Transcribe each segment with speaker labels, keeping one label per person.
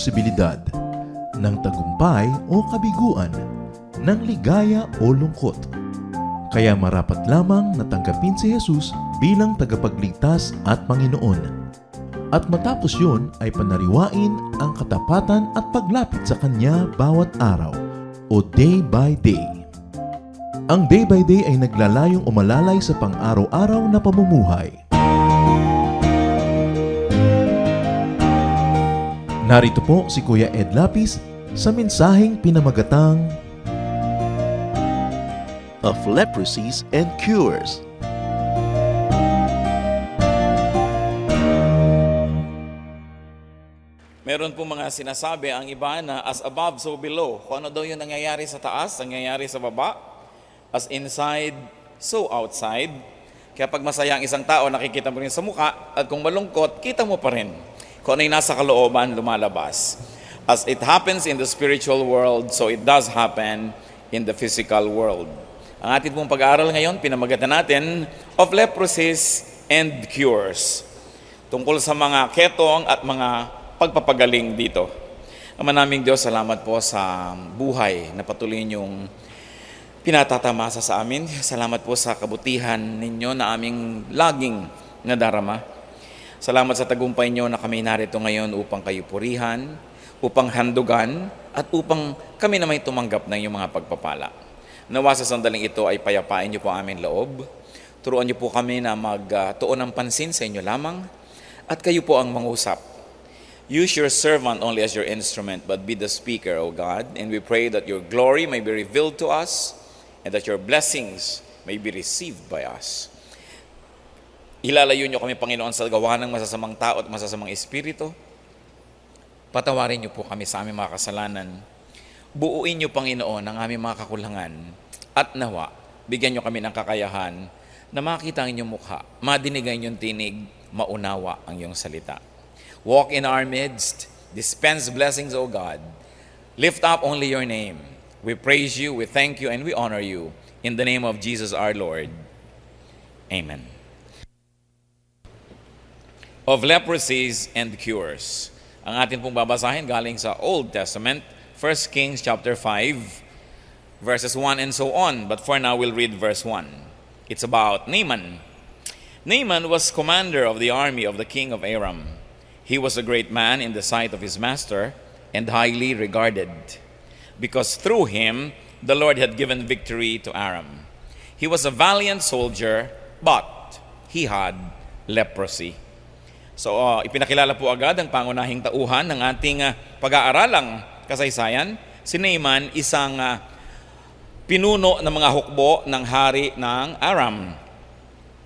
Speaker 1: posibilidad ng tagumpay o kabiguan, ng ligaya o lungkot. Kaya marapat lamang natanggapin si Jesus bilang tagapagligtas at Panginoon. At matapos yun ay panariwain ang katapatan at paglapit sa Kanya bawat araw o day by day. Ang day by day ay naglalayong umalalay sa pang-araw-araw na pamumuhay. Narito po si Kuya Ed Lapis sa mensaheng pinamagatang Of Leprosies and Cures.
Speaker 2: Meron po mga sinasabi ang iba na as above, so below. Kung ano daw yung nangyayari sa taas, nangyayari sa baba. As inside, so outside. Kaya pag masaya ang isang tao, nakikita mo rin sa mukha. At kung malungkot, kita mo pa rin. Kung ano yung nasa kalooban, lumalabas. As it happens in the spiritual world, so it does happen in the physical world. Ang ating pong pag-aaral ngayon, pinamagatan natin of leprosies and cures. Tungkol sa mga ketong at mga pagpapagaling dito. Ama naming Diyos, salamat po sa buhay na patuloy niyong pinatatamasa sa amin. Salamat po sa kabutihan ninyo na aming laging nadarama. Salamat sa tagumpay niyo na kami narito ngayon upang kayo purihan, upang handugan, at upang kami na may tumanggap ng iyong mga pagpapala. Nawa sa sandaling ito ay payapain niyo po aming loob. Turuan niyo po kami na magtuon ng pansin sa inyo lamang, at kayo po ang mangusap. Use your servant only as your instrument, but be the speaker, O God. And we pray that your glory may be revealed to us, and that your blessings may be received by us. Ilalayo niyo kami, Panginoon, sa gawa ng masasamang tao at masasamang espiritu. Patawarin niyo po kami sa aming mga kasalanan. Buuin niyo, Panginoon, ang aming mga kakulangan. At nawa, bigyan niyo kami ng kakayahan na makita ang inyong mukha, madinig ang inyong tinig, maunawa ang iyong salita. Walk in our midst, dispense blessings, O God. Lift up only your name. We praise you, we thank you, and we honor you. In the name of Jesus our Lord. Amen. Of leprosies and cures. Ang atin pong babasahin galing sa Old Testament, 1 Kings chapter 5, verses 1 and so on. But for now, we'll read verse 1. It's about Naaman. Naaman was commander of the army of the king of Aram. He was a great man in the sight of his master and highly regarded, because through him the Lord had given victory to Aram. He was a valiant soldier, but he had leprosy. So, ipinakilala po agad ang pangunahing tauhan ng ating pag-aaralang kasaysayan. Si Naaman, isang pinuno ng mga hukbo ng hari ng Aram.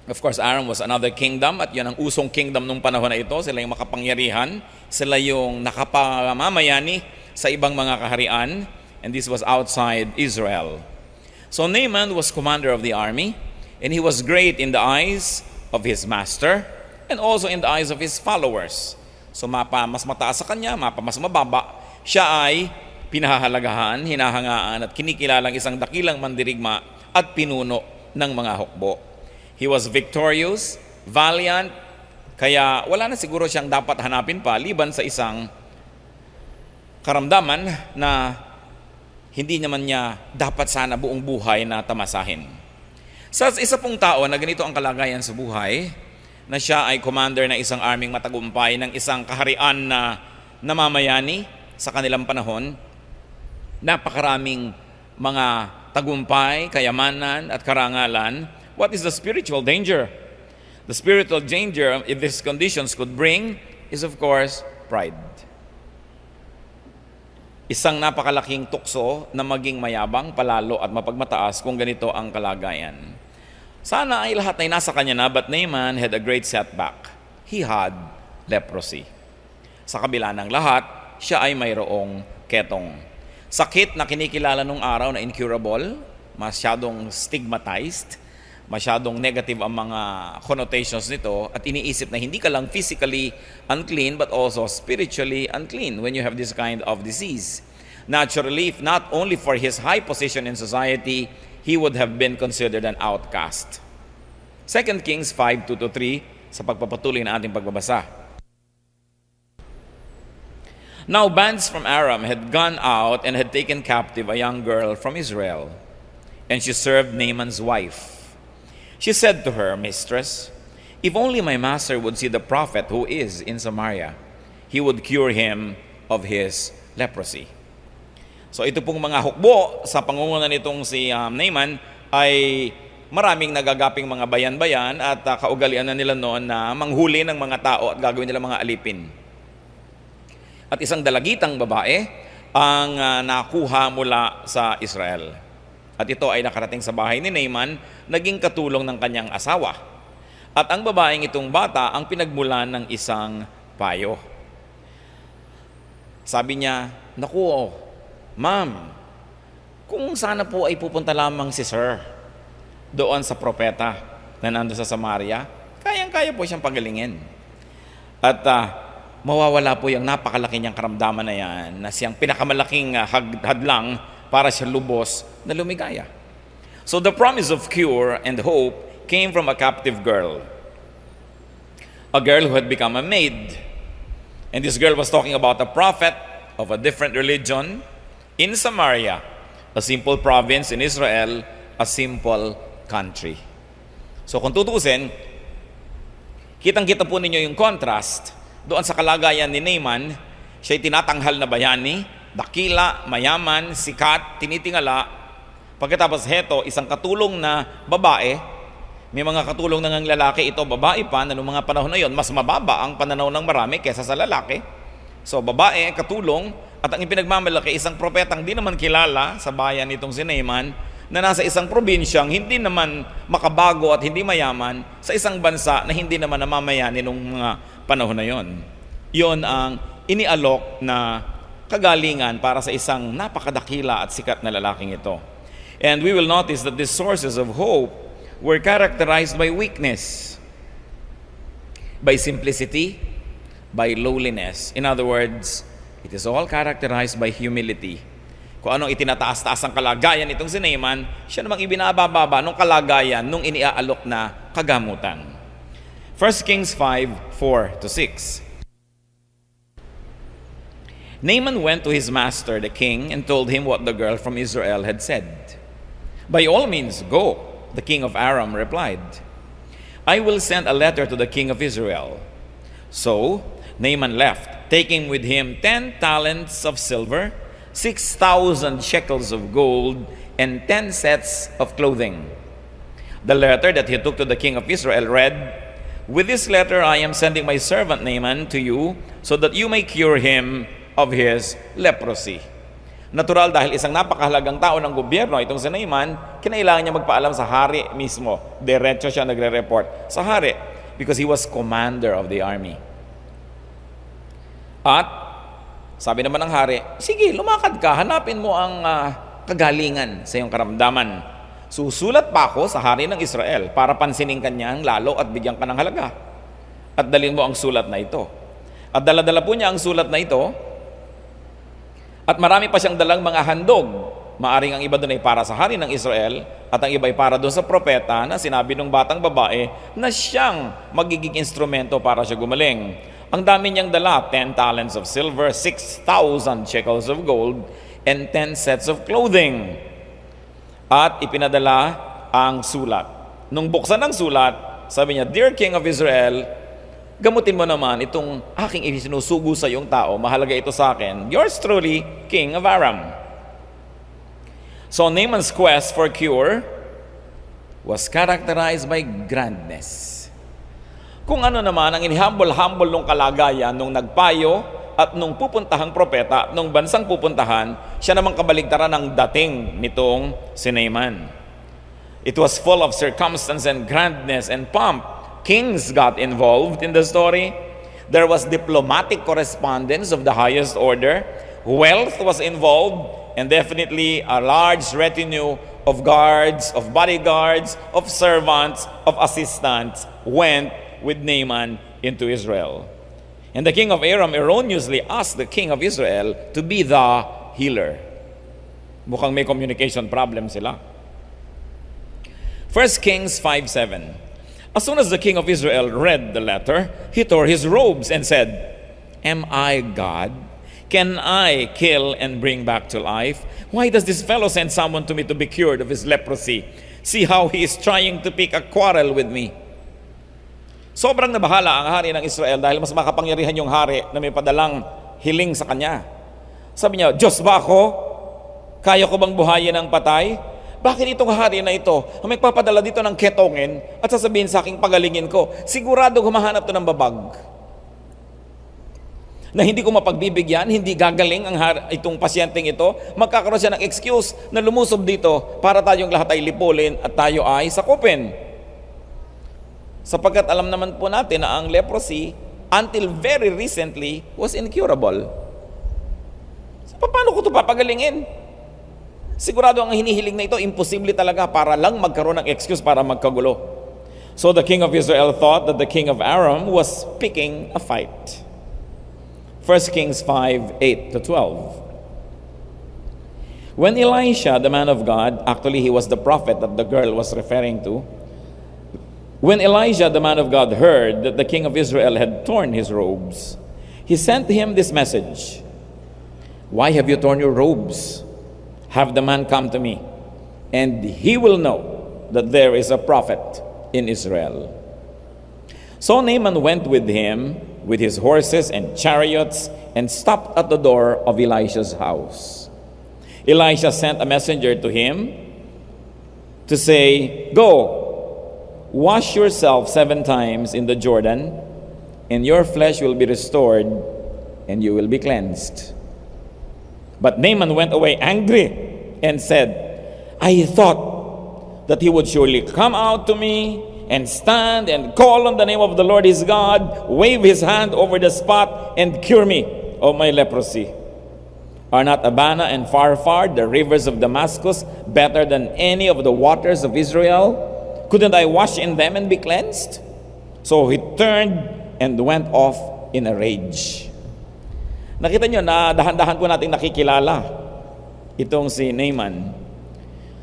Speaker 2: Of course, Aram was another kingdom at yun ang usong kingdom nung panahon na ito. Sila yung makapangyarihan, sila yung nakapamamayani sa ibang mga kaharian, and this was outside Israel. So Naaman was commander of the army, and he was great in the eyes of his master, and also in the eyes of his followers. So mas mataas sa kanya, mas mababa, siya ay pinahahalagahan, hinahangaan at kinikilalang isang dakilang mandirigma at pinuno ng mga hukbo. He was victorious, valiant, kaya wala na siguro siyang dapat hanapin pa liban sa isang karamdaman na hindi naman niya dapat sana buong buhay na tamasahin. Sa isa pong tao na ganito ang kalagayan sa buhay, na siya ay commander ng isang arming matagumpay ng isang kaharian na namamayani sa kanilang panahon, napakaraming mga tagumpay, kayamanan at karangalan. What is the spiritual danger? The spiritual danger if these conditions could bring is of course pride. Isang napakalaking tukso na maging mayabang, palalo at mapagmataas kung ganito ang kalagayan. Sana ay lahat ay nasa kanya na, but Naaman had a great setback. He had leprosy. Sa kabila ng lahat, siya ay mayroong ketong. Sakit na kinikilala nung araw na incurable, masyadong stigmatized, masyadong negative ang mga connotations nito, at iniisip na hindi ka lang physically unclean but also spiritually unclean when you have this kind of disease. Naturally, if not only for his high position in society, he would have been considered an outcast. 2 Kings 5:2-3 sa pagpapatuloy na ating pagbabasa. Now bands from Aram had gone out and had taken captive a young girl from Israel, and she served Naaman's wife. She said to her, "Mistress, if only my master would see the prophet who is in Samaria, he would cure him of his leprosy." So ito pong mga hukbo sa pangunguna nitong si Naaman ay maraming nagagaping mga bayan-bayan at kaugalian na nila noon na manghuli ng mga tao at gagawin nila mga alipin. At isang dalagitang babae ang nakuha mula sa Israel. At ito ay nakarating sa bahay ni Naaman, naging katulong ng kanyang asawa. At ang babaeng itong bata ang pinagmulan ng isang payo. Sabi niya, "Naku, ma'am, kung sana po ay pupunta lamang si sir doon sa propeta na nando sa Samaria, kayang-kaya po siyang pagalingin. At mawawala po yung napakalaki niyang karamdaman na yan, na siyang pinakamalaking hadlang para siya lubos na lumigaya." So the promise of cure and hope came from a captive girl. A girl who had become a maid. And this girl was talking about a prophet of a different religion in Samaria, a simple province in Israel, a simple country. So kung tutusin, kitang-kita po ninyo yung contrast doon sa kalagayan ni Naaman. Siya'y tinatanghal na bayani, dakila, mayaman, sikat, tinitingala. Pagkatapos heto, isang katulong na babae, may mga katulong na ng lalaki, ito babae pa, na noong mga panahon na yon, mas mababa ang pananaw ng marami kaysa sa lalaki. So babae, katulong, at ang ipinagmamalaki, isang propetang di naman kilala sa bayan nitong si Naaman, na nasa isang probinsyang hindi naman makabago at hindi mayaman, sa isang bansa na hindi naman namamayani nung mga panahon na yon. Yon ang inialok na kagalingan para sa isang napakadakila at sikat na lalaking ito. And we will notice that these sources of hope were characterized by weakness, by simplicity, by lowliness. In other words, it is all characterized by humility. Kung anong itinataas-taas ang kalagayan nitong si Naaman, siya namang ibinabababa ng kalagayan nung iniaalok na kagamutan. 1 Kings 5:4-6. Naaman went to his master, the king, and told him what the girl from Israel had said. "By all means, go," the king of Aram replied. "I will send a letter to the king of Israel." So Naaman left, taking with him 10 talents of silver, 6,000 shekels of gold, and 10 sets of clothing. The letter that he took to the king of Israel read, "With this letter I am sending my servant Naaman to you, so that you may cure him of his leprosy." Natural, dahil isang napakahalagang tao ng gobyerno itong si Naaman, kinailangan niya magpaalam sa hari mismo. Diretso siya nagre-report sa hari because he was commander of the army. At sabi naman ng hari, "Sige, lumakad ka, hanapin mo ang kagalingan sa iyong karamdaman. Susulat pa ako sa hari ng Israel para pansinin kanyang lalo at bigyan ka ng halaga. At dalhin mo ang sulat na ito." At dala-dala po niya ang sulat na ito. At marami pa siyang dalang mga handog. Maaring ang iba doon ay para sa hari ng Israel at ang iba ay para doon sa propeta na sinabi ng batang babae na siyang magiging instrumento para siya gumaling. Ang dami niyang dala, 10 talents of silver, 6,000 shekels of gold, and 10 sets of clothing. At ipinadala ang sulat. Nung buksan ang sulat, sabi niya, "Dear King of Israel, gamutin mo naman itong aking isinusugo sa iyong tao. Mahalaga ito sa akin. Yours truly, King of Aram." So Naaman's quest for cure was characterized by grandness. Kung ano naman ang inihumble-humble nung kalagayan nung nagpayo at nung pupuntahang propeta, nung bansang pupuntahan, siya namang kabaligtaran ng dating nitong si Naaman. It was full of circumstance and grandness and pomp. Kings got involved in the story. There was diplomatic correspondence of the highest order. Wealth was involved, and definitely a large retinue of guards, of bodyguards, of servants, of assistants went with Naaman into Israel. And the king of Aram erroneously asked the king of Israel to be the healer. Mukhang may communication problem sila. 1 Kings 5:7. As soon as the king of Israel read the letter, he tore his robes and said, "Am I God? Can I kill and bring back to life? Why does this fellow send someone to me to be cured of his leprosy? See how he is trying to pick a quarrel with me. Sobrang nabahala ang hari ng Israel dahil mas makapangyarihan yung hari na may padalang hiling sa kanya. Sabi niya, Diyos ba ako? Kaya ko bang buhayin ang patay? Bakit itong hari na ito ang magpapadala dito ng ketongin at sasabihin sa aking pagalingin ko? Sigurado humahanap to ng babag. Na hindi ko mapagbibigyan, hindi gagaling itong pasyenteng ito, magkakaroon siya ng excuse na lumusob dito para tayong lahat ay lipulin at tayo ay sakupin. Sapagkat alam naman po natin na ang leprosy, until very recently, was incurable. So, paano ko ito papagalingin? Sigurado ang hinihiling na ito, imposible talaga para lang magkaroon ng excuse para magkagulo. So the king of Israel thought that the king of Aram was picking a fight. 1 Kings 5:8-12. When Elisha, the man of God, actually he was the prophet that the girl was referring to, when Elijah, the man of God, heard that the king of Israel had torn his robes, he sent him this message, "Why have you torn your robes? Have the man come to me, and he will know that there is a prophet in Israel." So Naaman went with him, with his horses and chariots, and stopped at the door of Elisha's house. Elisha sent a messenger to him to say, "Go, wash yourself 7 times in the Jordan, and your flesh will be restored, and you will be cleansed." But Naaman went away angry and said, "I thought that he would surely come out to me and stand and call on the name of the Lord his God, wave his hand over the spot and cure me of my leprosy. Are not Abana and Pharpar, the rivers of Damascus, better than any of the waters of Israel? Couldn't I wash in them and be cleansed?" So he turned and went off in a rage. Nakita nyo na dahan-dahan po natin nakikilala itong si Naaman.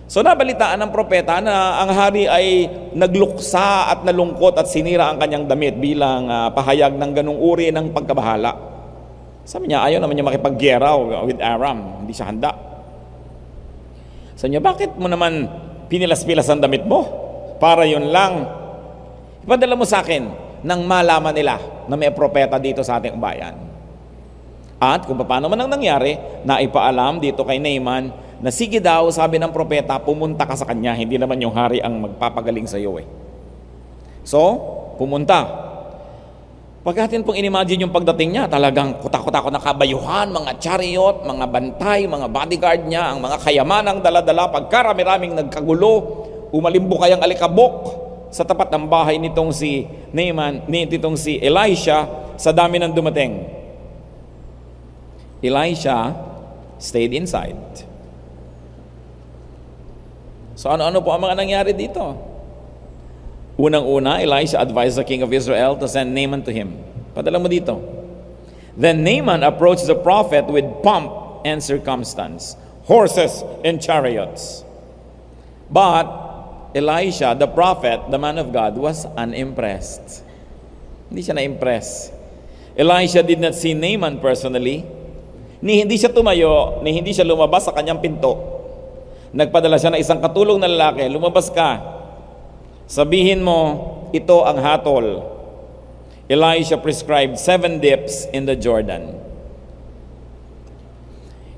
Speaker 2: So nabalitaan ng propeta na ang hari ay nagluksa at nalungkot at sinira ang kanyang damit bilang pahayag ng ganung uri ng pagkabahala. Sabi niya, ayaw naman niya makipaggera with Aram. Hindi siya handa. Sabi niya, bakit mo naman pinilas-pilas ang damit mo? Para yun lang. Ipadala mo sa akin nang malaman nila na may propeta dito sa ating bayan. At kung paano man ang nangyari, naipaalam dito kay Naaman na sige daw, sabi ng propeta, pumunta ka sa kanya. Hindi naman yung hari ang magpapagaling sa iyo eh. So, pumunta. Pagkatin pong inimagine yung pagdating niya, talagang kutak-kutak na kabayuhan, mga chariot, mga bantay, mga bodyguard niya, ang mga kayamanang dala-dala, pagkarami-raming nagkagulo, umalimbukay ang alikabok sa tapat ng bahay nitong si Naaman, nitong si Elisha, sa dami ng dumating. Elisha stayed inside. So ano-ano po ang mga nangyari dito? Unang-una, Elisha advised the king of Israel to send Naaman to him. Padala mo dito. Then Naaman approached the prophet with pomp and circumstance, horses and chariots. But Elisha, the prophet, the man of God, was unimpressed. Hindi siya na-impress. Elisha did not see Naaman personally. Hindi siya tumayo, hindi siya lumabas sa kanyang pinto. Nagpadala siya ng isang katulong na lalaki, lumabas ka. Sabihin mo, ito ang hatol. Elisha prescribed 7 dips in the Jordan.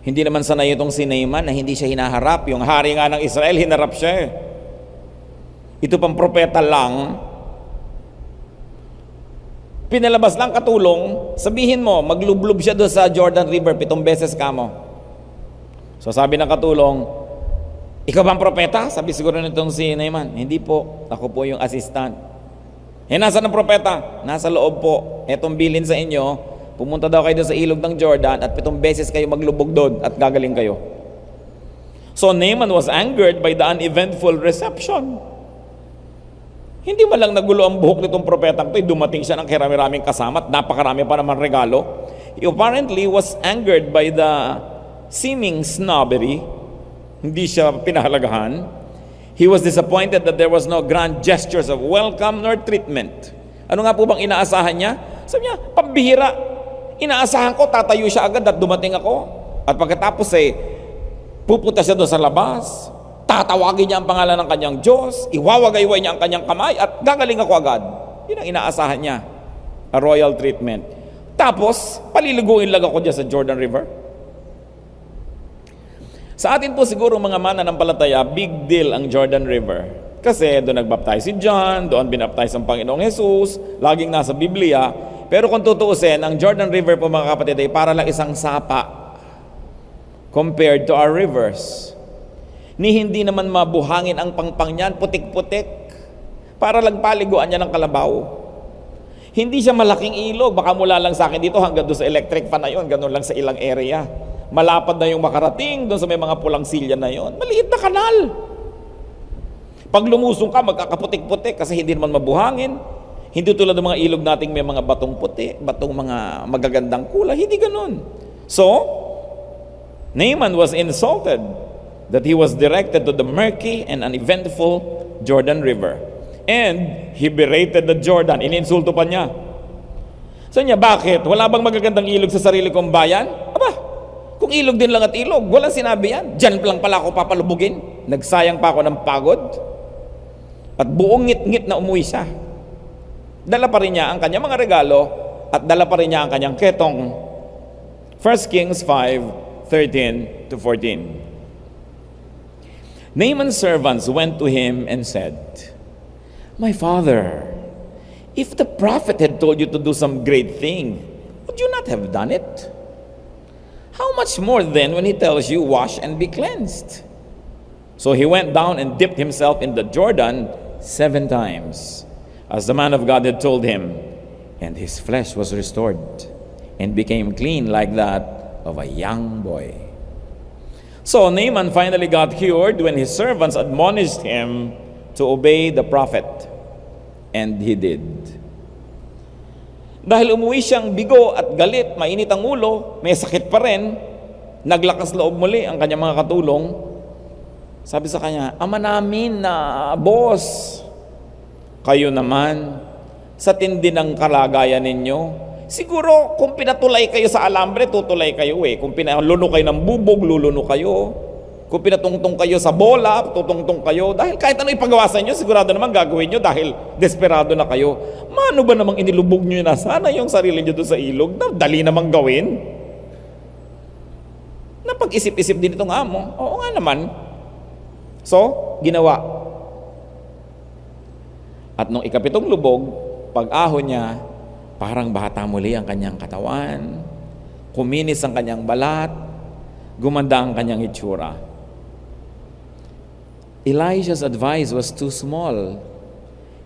Speaker 2: Hindi naman sanay itong si Naaman na hindi siya hinaharap. Yung hari nga ng Israel, hinarap siya eh. Ito pang propeta lang, pinalabas lang katulong, sabihin mo, maglublob siya doon sa Jordan River 7 beses kamo. So sabi ng katulong, ikaw bang propeta? Sabi siguro nitong si Naaman, hindi po, ako po yung assistant. Nasaan ang propeta? Nasa loob po. Etong bilin sa inyo, pumunta daw kayo doon sa ilog ng Jordan at 7 beses kayo maglubog doon at gagaling kayo. So Naaman was angered by the uneventful reception. Hindi man lang nagulo ang buhok nitong propetang ito, dumating siya ng karami-raming kasama at napakarami pa naman regalo. He apparently was angered by the seeming snobbery. Hindi siya pinahalagahan. He was disappointed that there was no grand gestures of welcome nor treatment. Ano nga po bang inaasahan niya? Sabi niya, pambihira. Inaasahan ko, tatayo siya agad at dumating ako. At pagkatapos pupunta siya doon sa labas, tatawagin niya ang pangalan ng kanyang Diyos, iwawagayway niya ang kanyang kamay, at gagaling ako agad. Yun ang inaasahan niya. A royal treatment. Tapos, paliliguin lang ako dyan sa Jordan River. Sa atin po siguro mga mananampalataya, big deal ang Jordan River. Kasi doon nagbaptize si John, doon binaptize ang Panginoong Jesus, laging nasa Biblia. Pero kung tutuusin, ang Jordan River po mga kapatid ay para lang isang sapa compared to our rivers. Ni hindi naman mabuhangin ang pangpang niyan, putik-putik. Para lang paliguan niya ng kalabaw. Hindi siya malaking ilog, baka mula lang sa akin dito hanggang doon sa electric fan na yun, ganun lang sa ilang area. Malapad na yung makarating doon sa may mga pulang silya na yun. Maliit na kanal. Pag lumusong ka, magkakaputik-putik kasi hindi naman mabuhangin. Hindi tulad ng mga ilog nating may mga batong puti, batong mga magagandang kulay. Hindi ganun. So, Naaman was insulted that he was directed to the murky and uneventful Jordan River. And he berated the Jordan. Ininsulto pa niya. Sabi niya, bakit? Wala bang magagandang ilog sa sarili kong bayan? Aba, kung ilog din lang at ilog, walang sinabi yan. Diyan lang pala ako papalubugin. Nagsayang pa ako ng pagod. At buong ngit-ngit na umuwi siya. Dala pa rin niya ang kanyang mga regalo at dala pa rin niya ang kanyang ketong. 1 Kings 5:13 to 14. Naaman's servants went to him and said, "My father, if the prophet had told you to do some great thing, would you not have done it? How much more then when he tells you, wash and be cleansed?" So he went down and dipped himself in the Jordan 7 times, as the man of God had told him, and his flesh was restored and became clean like that of a young boy. So Naaman finally got cured when his servants admonished him to obey the prophet. And he did. Dahil umuwi siyang bigo at galit, mainit ang ulo, may sakit pa rin, naglakas loob muli ang kanyang mga katulong. Sabi sa kanya, "Ama namin na boss, kayo naman, sa tindi ng kalagayan ninyo, siguro kung pinatulay kayo sa alambre, tutulay kayo eh. Kung pinalunok kayo ng bubog, lulunok kayo. Kung pinatungtong kayo sa bola, tutungtong kayo. Dahil kahit ano ipagawa sa inyo, sigurado naman gagawin nyo dahil desperado na kayo. Mano ba namang inilubog nyo na sana yung sarili nyo doon sa ilog? Dali namang gawin. Napag-isip-isip din itong amo. Oo nga naman. So, ginawa. At nung ikapitong lubog, pag-ahon niya, parang bata muli ang kanyang katawan, kuminis ang kanyang balat, gumanda ang kanyang itsura. Elijah's advice was too small.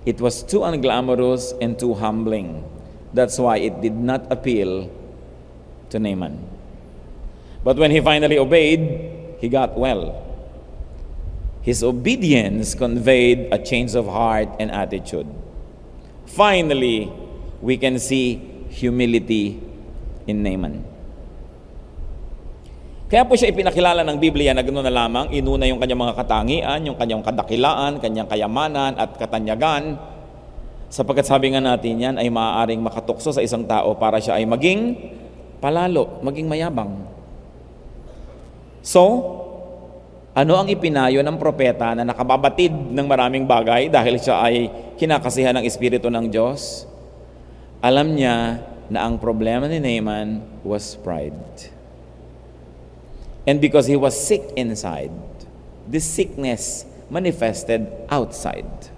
Speaker 2: It was too unglamorous and too humbling. That's why it did not appeal to Naaman. But when he finally obeyed, he got well. His obedience conveyed a change of heart and attitude. Finally, we can see humility in Naaman. Kaya po siya ipinakilala ng Biblia na gano'n na lamang, inuna yung kanyang mga katangian, yung kanyang kadakilaan, kanyang kayamanan at katanyagan, sapagkat sabi nga natin yan ay maaaring makatukso sa isang tao para siya ay maging palalo, maging mayabang. So, ano ang ipinayo ng propeta na nakababatid ng maraming bagay dahil siya ay kinakasihan ng Espiritu ng Diyos? Alam niya na ang problema ni Naaman was pride. And because he was sick inside, this sickness manifested outside.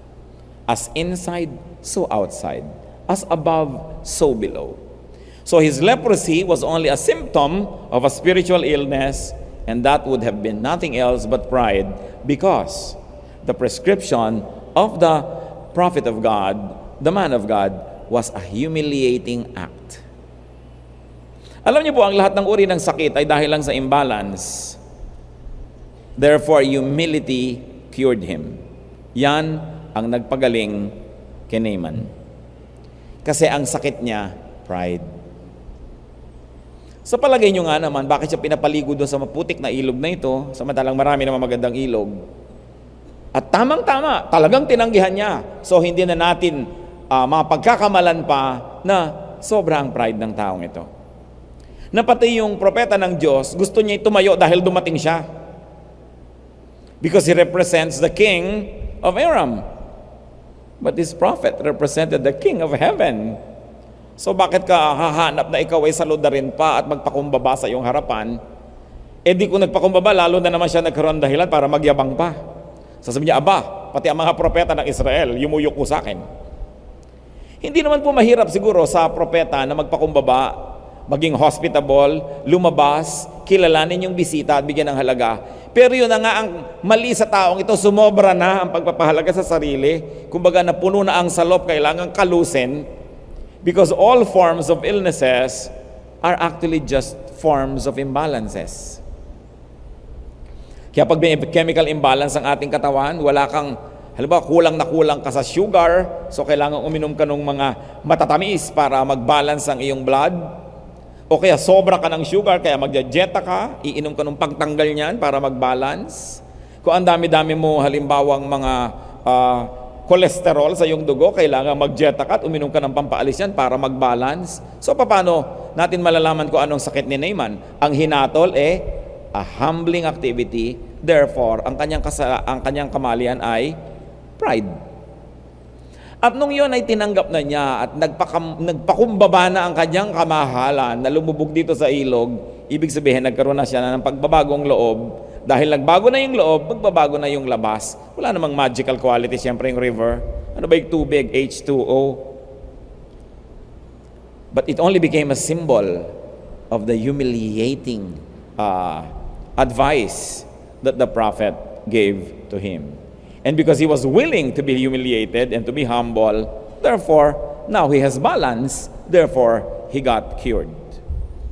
Speaker 2: As inside, so outside. As above, so below. So his leprosy was only a symptom of a spiritual illness, and that would have been nothing else but pride, because the prescription of the prophet of God, the man of God, was a humiliating act. Alam niyo po, ang lahat ng uri ng sakit ay dahil lang sa imbalance. Therefore, humility cured him. Yan ang nagpagaling kay Naaman. Kasi ang sakit niya, pride. Sa palagay nyo nga naman, bakit siya pinapaligo doon sa maputik na ilog na ito, samantalang marami naman magandang ilog? At tamang-tama, talagang tinanggihan niya. So hindi na natin mapagkakamalan pa na sobra ang pride ng taong ito. Na pati yung propeta ng Diyos, gusto niya tumayo dahil dumating siya. Because he represents the king of Aram. But this prophet represented the king of heaven. So bakit ka hahanap na ikaw ay saludarin pa at magpakumbaba sa iyong harapan? Eh di kung nagpakumbaba, lalo na naman siya nagkaroon dahilan para magyabang pa. Sasabihin niya, aba, pati ang mga propeta ng Israel, yumuyok ko sa akin. Hindi naman po mahirap siguro sa propeta na magpakumbaba, maging hospitable, lumabas, kilalanin yung bisita at bigyan ng halaga. Pero yun na nga ang mali sa taong ito, sumobra na ang pagpapahalaga sa sarili. Kumbaga napuno na ang salop, kailangan kalusin. Because all forms of illnesses are actually just forms of imbalances. Kaya pag may chemical imbalance ang ating katawan, wala kang, halimbawa kulang na kulang ka sa sugar, so kailangan uminom ka ng mga matatamis para mag-balance ang iyong blood. O kaya sobra ka ng sugar, kaya magja-dieta ka, iinom ka ng pagtanggal niyan para mag-balance. Kung ang dami-dami mo halimbawang mga cholesterol sa iyong dugo, kailangan mag-dieta ka at uminom ka ng pampaalis yan para mag-balance. So paano natin malalaman kung anong sakit ni Naaman? Ang hinatol a humbling activity, therefore ang kanyang kamalian ay pride. At nung yun ay tinanggap na niya at nagpakumbaba na ang kanyang kamahalan na lumubog dito sa ilog, ibig sabihin nagkaroon na siya ng pagbabagong loob. Dahil nagbago na yung loob, magbabago na yung labas. Wala namang magical quality, siyempre yung river. Ano ba yung tubig? H2O. But it only became a symbol of the humiliating advice that the prophet gave to him. And because he was willing to be humiliated and to be humble, therefore, now he has balance, therefore, he got cured.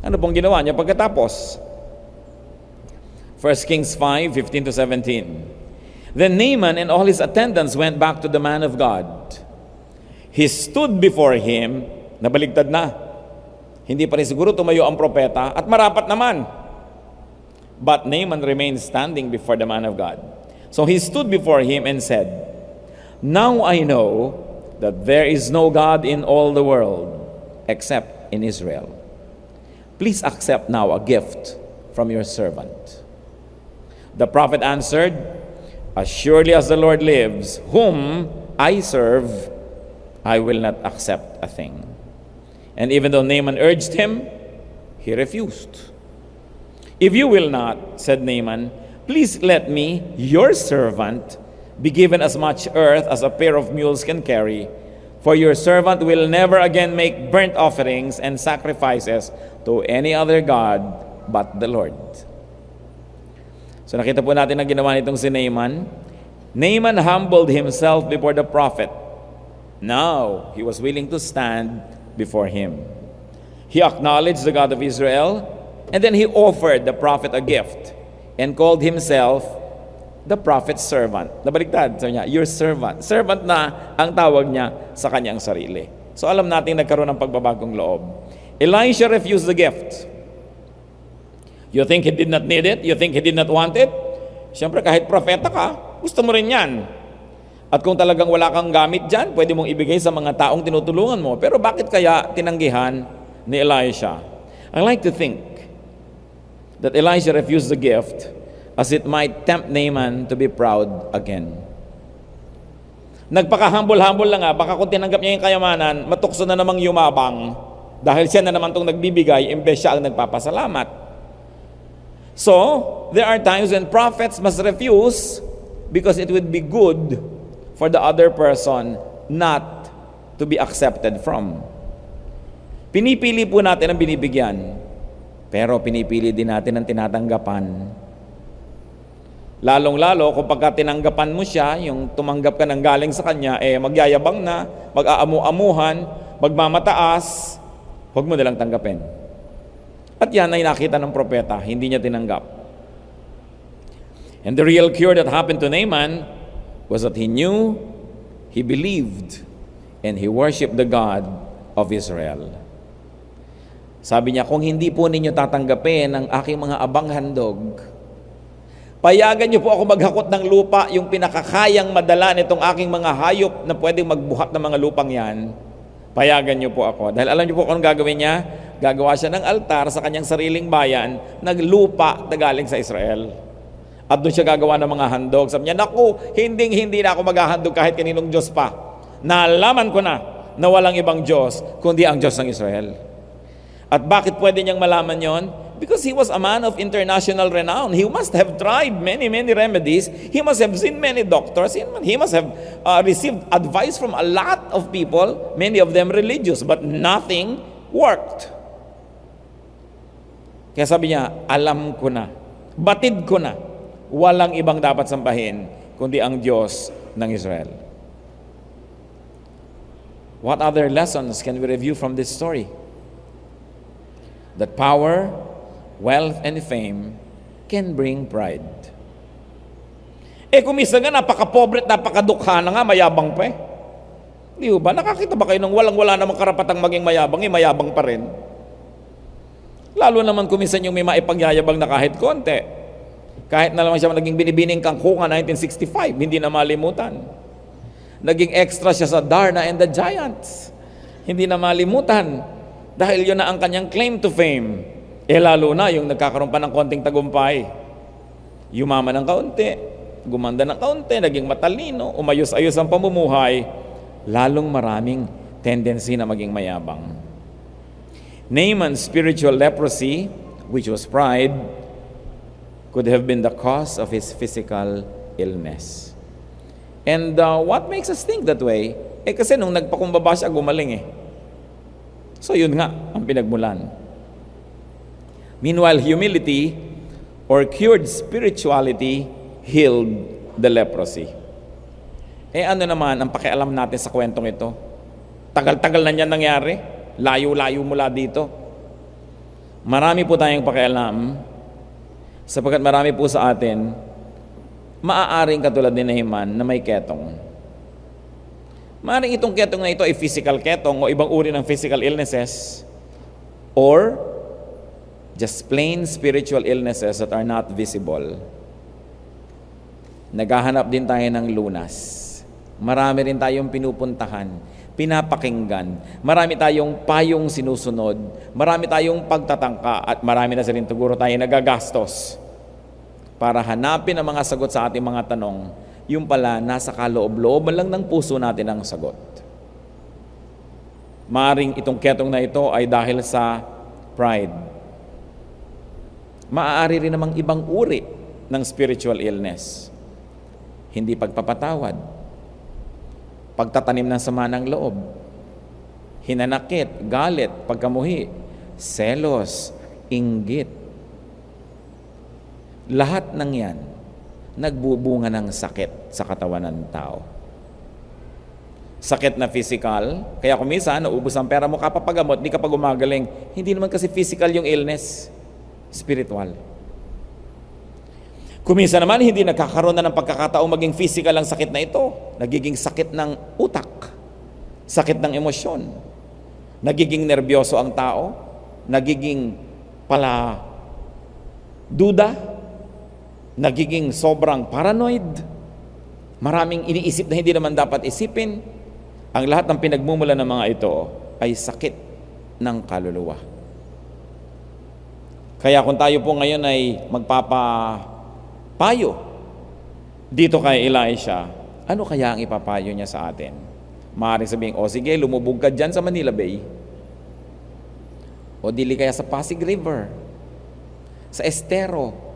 Speaker 2: Ano pong ginawa niya pagkatapos? 1 Kings 5:15-17. Then Naaman and all his attendants went back to the man of God. He stood before him, nabaligtad na. Hindi pa rin siguro tumayo ang propeta at marapat naman. But Naaman remained standing before the man of God. So he stood before him and said, Now I know that there is no God in all the world except in Israel. Please accept now a gift from your servant. The prophet answered, As surely as the Lord lives, whom I serve, I will not accept a thing. And even though Naaman urged him, he refused. If you will not, said Naaman, please let me, your servant, be given as much earth as a pair of mules can carry, for your servant will never again make burnt offerings and sacrifices to any other god but the Lord. So nakita po natin ang ginawa nitong si Naaman. Naaman humbled himself before the prophet. Now, he was willing to stand before him. He acknowledged the God of Israel, and then he offered the prophet a gift and called himself the prophet's servant. Nabaliktad, sabi niya, your servant. Servant na ang tawag niya sa kanyang sarili. So alam natin nagkaroon ng pagbabagong loob. Elisha refused the gift. You think he did not need it? You think he did not want it? Siyempre, kahit propeta ka, gusto mo rin yan. At kung talagang wala kang gamit dyan, pwede mong ibigay sa mga taong tinutulungan mo. Pero bakit kaya tinanggihan ni Elisha? I like to think that Elisha refused the gift as it might tempt Naaman to be proud again. Nagpaka-humble-humble lang nga, baka kung tinanggap niya yung kayamanan, matukso na namang yumabang dahil siya na naman itong nagbibigay, imbes siya ang nagpapasalamat. So, there are times when prophets must refuse because it would be good for the other person not to be accepted from. Pinipili po natin ang binibigyan, pero pinipili din natin ang tinatanggapan. Lalong-lalo kung pagka tinanggapan mo siya, yung tumanggap ka ng galing sa kanya, magyayabang na, mag-aamu-amuhan, magmamataas, huwag mo nilang tanggapin. At yan ay nakita ng propeta, hindi niya tinanggap. And the real cure that happened to Naaman was that he knew, he believed, and he worshiped the God of Israel. Sabi niya, kung hindi po ninyo tatanggapin ang aking mga abang handog, payagan niyo po ako maghakot ng lupa, yung pinakakayang madala nitong aking mga hayop na pwedeng magbuhat ng mga lupang yan, payagan niyo po ako. Dahil alam niyo po kung anong gagawin niya? gagawa siya ng altar sa kanyang sariling bayan, naglupa na galing sa Israel. At doon siya gagawa ng mga handog. Sabi niya, naku, hindi na ako maghahandog kahit kaninong Diyos pa. Nalaman ko na walang ibang Diyos, kundi ang Diyos ng Israel. At bakit pwede niyang malaman yon? Because he was a man of international renown. He must have tried many remedies. He must have seen many doctors. He must have received advice from a lot of people, many of them religious, but nothing worked. Kaya sabi niya, alam ko na, batid ko na, walang ibang dapat sambahin kundi ang Diyos ng Israel. What other lessons can we review from this story? That power, wealth, and fame can bring pride. Kung minsan nga napaka-pobre at napakadukha na nga, mayabang pa eh. Di ba? Nakakita ba kayo ng walang-wala namang karapatang maging mayabang, mayabang pa rin? Lalo naman kung minsan yung may maipagyayabang na kahit konti. Kahit na naman siya naging binibining kangkungan 1965, hindi na malimutan. Naging extra siya sa Darna and the Giants. Hindi na malimutan. Dahil yun na ang kanyang claim to fame. Lalo na yung nagkakaroon pa ng konting tagumpay. Yumaman ng kaunti, gumanda ng kaunti, naging matalino, umayos-ayos ang pamumuhay, lalong maraming tendency na maging mayabang. Naaman's spiritual leprosy, which was pride, could have been the cause of his physical illness. And what makes us think that way? Kasi nung nagpakumbaba siya, gumaling eh. So yun nga ang pinagmulan. Meanwhile, humility or cured spirituality healed the leprosy. Ano naman ang pakialam natin sa kwentong ito? Tagal-tagal na niyan nangyari. Layo-layo mula dito. Marami po tayong pakialam sapagkat marami po sa atin maaaring katulad ni Naaman na may ketong. Maaaring itong ketong na ito ay physical ketong o ibang uri ng physical illnesses or just plain spiritual illnesses that are not visible. Naghahanap din tayo ng lunas. Marami rin tayong pinupuntahan, pinapakinggan. Marami tayong payong sinusunod. Marami tayong pagtatangka at marami na rin siguro tayo nagagastos para hanapin ang mga sagot sa ating mga tanong. Yung pala, nasa kaloob-looban lang ng puso natin ang sagot. Maaring itong ketong na ito ay dahil sa pride. Maaari rin namang ibang uri ng spiritual illness. Hindi pagpapatawad, pagtatanim ng sama ng loob, hinanakit, galit, pagkamuhi, selos, inggit. Lahat ng yan, nagbubunga ng sakit sa katawan ng tao. Sakit na physical, kaya kung minsan, naubos ang pera mo, kapapagamot, di ka pa gumagaling. Hindi naman kasi physical yung illness, spiritual. Kung minsan naman, hindi nagkakaroon na ng pagkakataong maging physical ang sakit na ito. Nagiging sakit ng utak, sakit ng emosyon. Nagiging nervyoso ang tao, nagiging duda, nagiging sobrang paranoid, maraming iniisip na hindi naman dapat isipin. Ang lahat ng pinagmumula ng mga ito ay sakit ng kaluluwa. Kaya kung tayo po ngayon ay magpapapayo dito kay Elisha, ano kaya ang ipapayo niya sa atin? Maaaring sabihin, sige, lumubog ka dyan sa Manila Bay. O dili kaya sa Pasig River, sa Estero.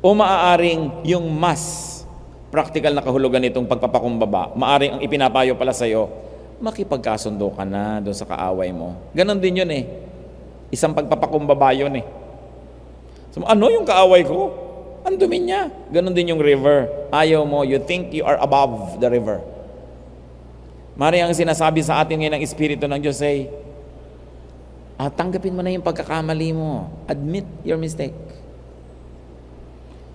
Speaker 2: O maaaring yung mas practical na kahulugan nitong pagpapakumbaba, maaaring ang ipinapayo pala sa'yo, makipagkasundo ka na doon sa kaaway mo. Ganon din yun eh. Isang pagpapakumbaba yun eh. So, ano yung kaaway ko? Ang dumi niya. Ganon din yung river. Ayaw mo, you think you are above the river. Maaaring ang sinasabi sa atin ngayon ng Espiritu ng Diyos ay, tanggapin mo na yung pagkakamali mo. Admit your mistake.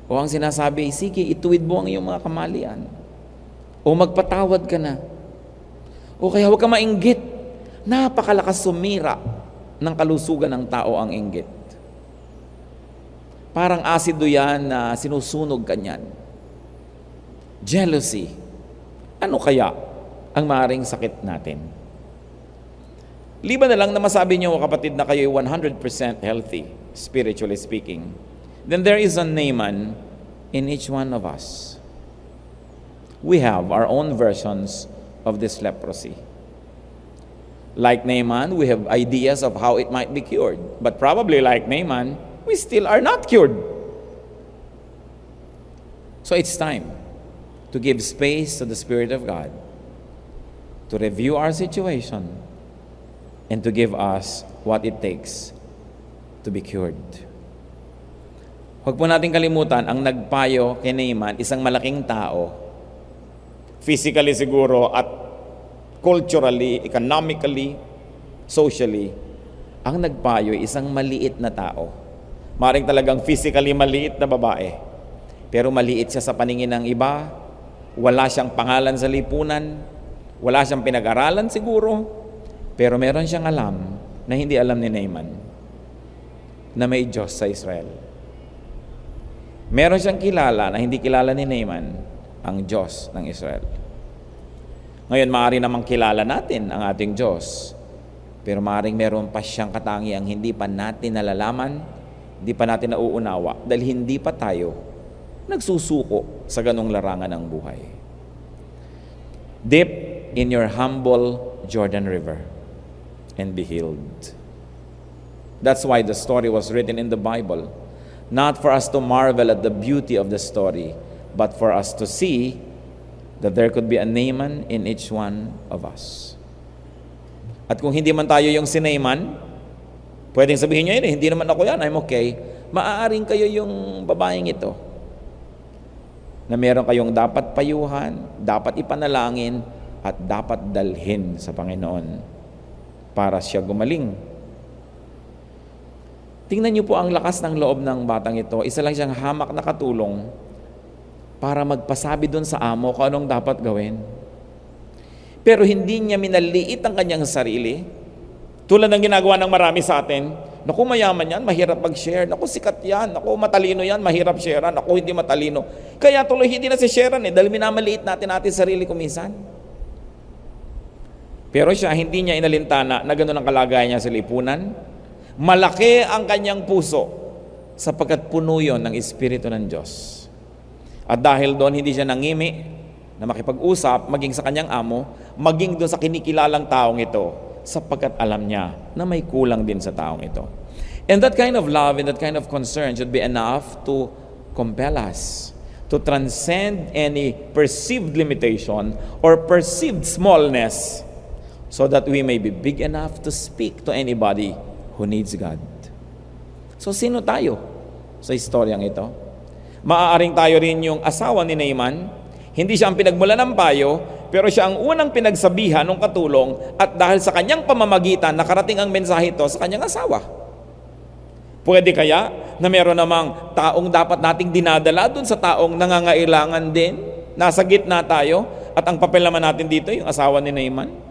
Speaker 2: O ang sinasabi, sige, ituwid mo ang iyong mga kamalian. O magpatawad ka na. O kaya huwag ka mainggit. Napakalakas sumira ng kalusugan ng tao ang inggit. Parang asido yan na sinusunog kanyan. Jealousy. Ano kaya ang maaaring sakit natin? Liban na lang na masabi niyo, kapatid, na kayo 100% healthy, spiritually speaking, then there is a Naaman in each one of us. We have our own versions of this leprosy. Like Naaman, we have ideas of how it might be cured. But probably like Naaman, we still are not cured. So it's time to give space to the Spirit of God to review our situation and to give us what it takes to be cured. Huwag po natin kalimutan, ang nagpayo kay Naaman, isang malaking tao, physically siguro at culturally, economically, socially, ang nagpayo ay isang maliit na tao. Maring talagang physically maliit na babae. Pero maliit siya sa paningin ng iba, wala siyang pangalan sa lipunan, wala siyang pinag-aralan siguro, pero meron siyang alam na hindi alam ni Naaman, na may Diyos sa Israel. Meron siyang kilala na hindi kilala ni Naaman, ang Diyos ng Israel. Ngayon, maaari namang kilala natin ang ating Diyos, pero maaaring meron pa siyang katangiang hindi pa natin nalalaman, hindi pa natin nauunawa, dahil hindi pa tayo nagsusuko sa ganong larangan ng buhay. Dip in your humble Jordan River and be healed. That's why the story was written in the Bible, not for us to marvel at the beauty of the story, but for us to see that there could be a Naaman in each one of us. At kung hindi man tayo yung si Naaman, pwedeng sabihin nyo, hindi naman ako yan, I'm okay. Maaaring kayo yung babaeng ito, na meron kayong dapat payuhan, dapat ipanalangin, at dapat dalhin sa Panginoon para siya gumaling. Tingnan niyo po ang lakas ng loob ng batang ito. Isa lang siyang hamak na katulong para magpasabi doon sa amo kung anong dapat gawin. Pero hindi niya minaliit ang kanyang sarili. Tulad ng ginagawa ng marami sa atin. Naku, mayaman yan, mahirap mag-share. Naku, sikat yan. Naku, matalino yan, mahirap sharean. Naku, hindi matalino. Kaya tuloy hindi na si sharean dahil minamaliit natin sarili kuminsan. Pero siya, hindi niya inalintana na gano'n ang kalagayan niya sa lipunan. Malaki ang kanyang puso sapagkat puno yun ng Espiritu ng Diyos. At dahil doon hindi siya nangimi na makipag-usap maging sa kanyang amo, maging doon sa kinikilalang taong ito, sapagkat alam niya na may kulang din sa taong ito. And that kind of love and that kind of concern should be enough to compel us to transcend any perceived limitation or perceived smallness so that we may be big enough to speak to anybody who needs God. So sino tayo sa istoryang ito? Maaaring tayo rin yung asawa ni Naaman. Hindi siya ang pinagmula ng payo, pero siya ang unang pinagsabihan ng katulong at dahil sa kanyang pamamagitan, nakarating ang mensahe ito sa kanyang asawa. Pwede kaya na meron namang taong dapat nating dinadala dun sa taong nangangailangan din? Nasa gitna tayo at ang papel naman natin dito yung asawa ni Naaman?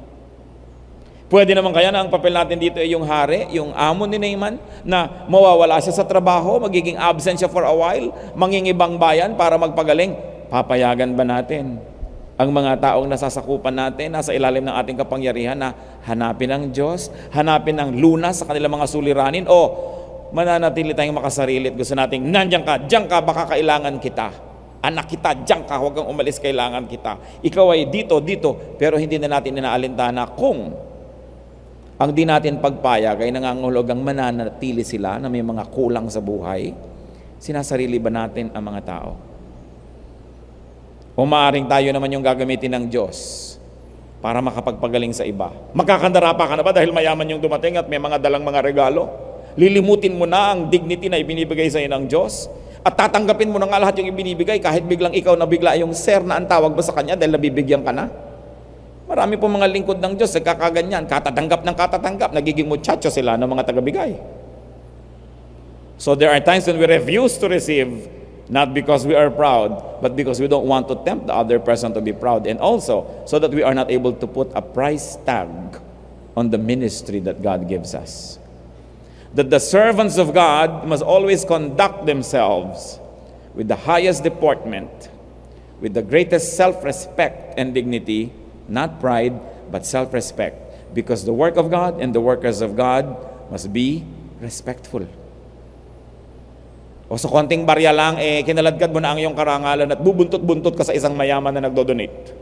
Speaker 2: Pwede naman kaya na ang papel natin dito ay yung hari, yung amo ni Naaman, na mawawala siya sa trabaho, magiging absent siya for a while, mangingibang bayan para magpagaling. Papayagan ba natin ang mga taong nasasakupan natin, nasa ilalim ng ating kapangyarihan na hanapin ang Diyos, hanapin ang lunas sa kanilang mga suliranin, o mananatili tayong makasarili at gusto nating, nandiyan ka, baka kailangan kita. Anak kita, diyan ka, huwag kang umalis, kailangan kita. Ikaw ay dito, pero hindi na natin inaalintana kung ang di natin pagpayag ay nangangahulugang mananatili sila na may mga kulang sa buhay. Sinasarili ba natin ang mga tao? O maaaring tayo naman yung gagamitin ng Diyos para makapagpagaling sa iba. Magkakandara pa ka na ba dahil mayaman yung dumating at may mga dalang mga regalo? Lilimutin mo na ang dignity na ibinibigay sa iyo ng Diyos at tatanggapin mo na nga lahat yung ibinibigay kahit biglang ikaw na bigla yung sir na ang tawag ba sa kanya dahil nabibigyan ka na? Marami po mga lingkod ng Diyos, nagkakaganyan, katatanggap, nagiging muchacho sila ng mga tagabigay. So there are times when we refuse to receive, not because we are proud, but because we don't want to tempt the other person to be proud, and also so that we are not able to put a price tag on the ministry that God gives us. That the servants of God must always conduct themselves with the highest deportment, with the greatest self-respect and dignity, not pride, but self-respect. Because the work of God and the workers of God must be respectful. O sa konting barya lang, kinaladkad mo na ang iyong karangalan at bubuntot-buntot ka sa isang mayaman na nagdodonate.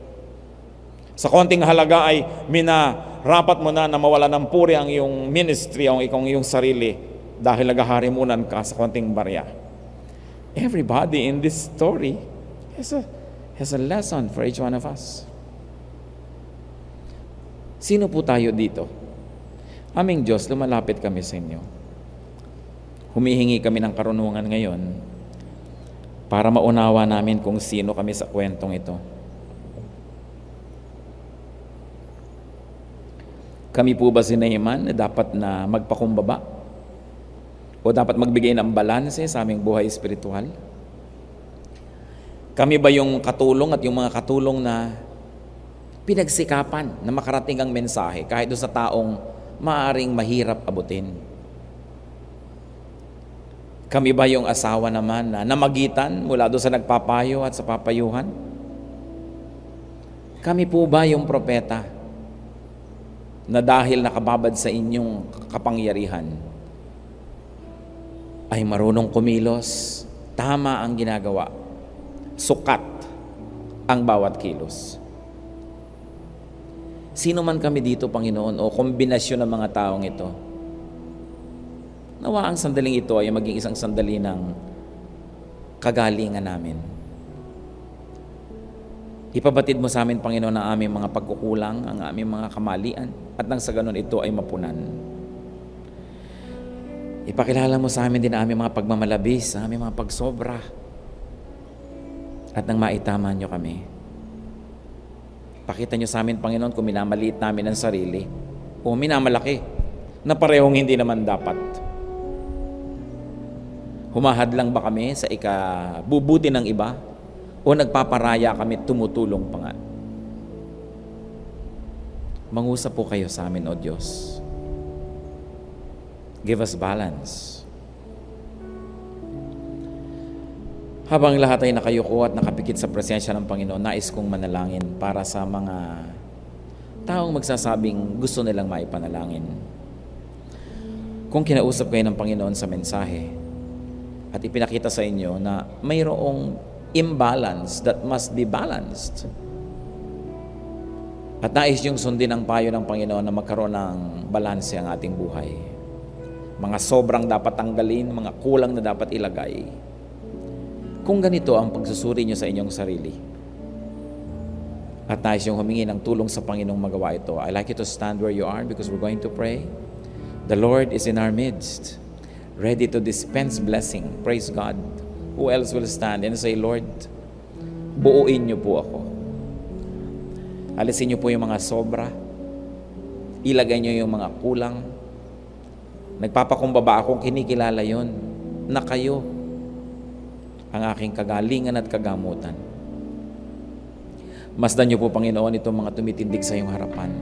Speaker 2: Sa konting halaga ay minarapat mo na mawala ng puri ang iyong ministry, ang iyong sarili dahil naghaharimunan ka sa konting barya. Everybody in this story has a lesson for each one of us. Sino po tayo dito? Aming Diyos, lumalapit kami sa inyo. Humihingi kami ng karunungan ngayon para maunawa namin kung sino kami sa kwentong ito. Kami po ba si Naaman na dapat na magpakumbaba? O dapat magbigay ng balanse sa aming buhay espiritual? Kami ba yung katulong at yung mga katulong na pinagsikapan na makarating ang mensahe kahit doon sa taong maaring mahirap abutin? Kami ba yung asawa naman na namagitan mula doon sa nagpapayo at sa papayuhan? Kami po ba yung propeta na dahil nakababad sa inyong kapangyarihan ay marunong kumilos, tama ang ginagawa, sukat ang bawat kilos? Sino man kami dito, Panginoon, o kombinasyon ng mga taong ito, nawa ang sandaling ito ay maging isang sandali ng kagalingan namin. Ipabatid mo sa amin, Panginoon, ang aming mga pagkukulang, ang aming mga kamalian, at nang sa ganun ito ay mapunan. Ipakilala mo sa amin din ang aming mga pagmamalabis, ang aming mga pagsobra, at nang maitama nyo kami. Pakita nyo sa amin, Panginoon, kung minamaliit namin ang sarili o minamalaki na parehong hindi naman dapat. Humahad lang ba kami sa ikabubuti ng iba o nagpaparaya kami tumutulong pa nga? Mangusap po kayo sa amin, O Diyos. Give us balance. Habang lahat ay nakayuko at nakapikit sa presensya ng Panginoon, nais kong manalangin para sa mga taong magsasabing gusto nilang maipanalangin. Kung kinausap kayo ng Panginoon sa mensahe at ipinakita sa inyo na mayroong imbalance that must be balanced, at nais yung sundin ang payo ng Panginoon na magkaroon ng balanse ang ating buhay, mga sobrang dapat tanggalin, mga kulang na dapat ilagay. Kung ganito ang pagsusuri nyo sa inyong sarili at nais yung humingi ng tulong sa Panginoong magawa ito, I'd like you to stand where you are because we're going to pray. The Lord is in our midst, ready to dispense blessing. Praise God. Who else will stand and say, Lord, buuin niyo po ako. Alisin niyo po yung mga sobra. Ilagay niyo yung mga kulang. Nagpapakumbaba akong kinikilala yon na kayo ang aking kagalingan at kagamutan. Masdan niyo po, Panginoon, itong mga tumitindig sa iyong harapan.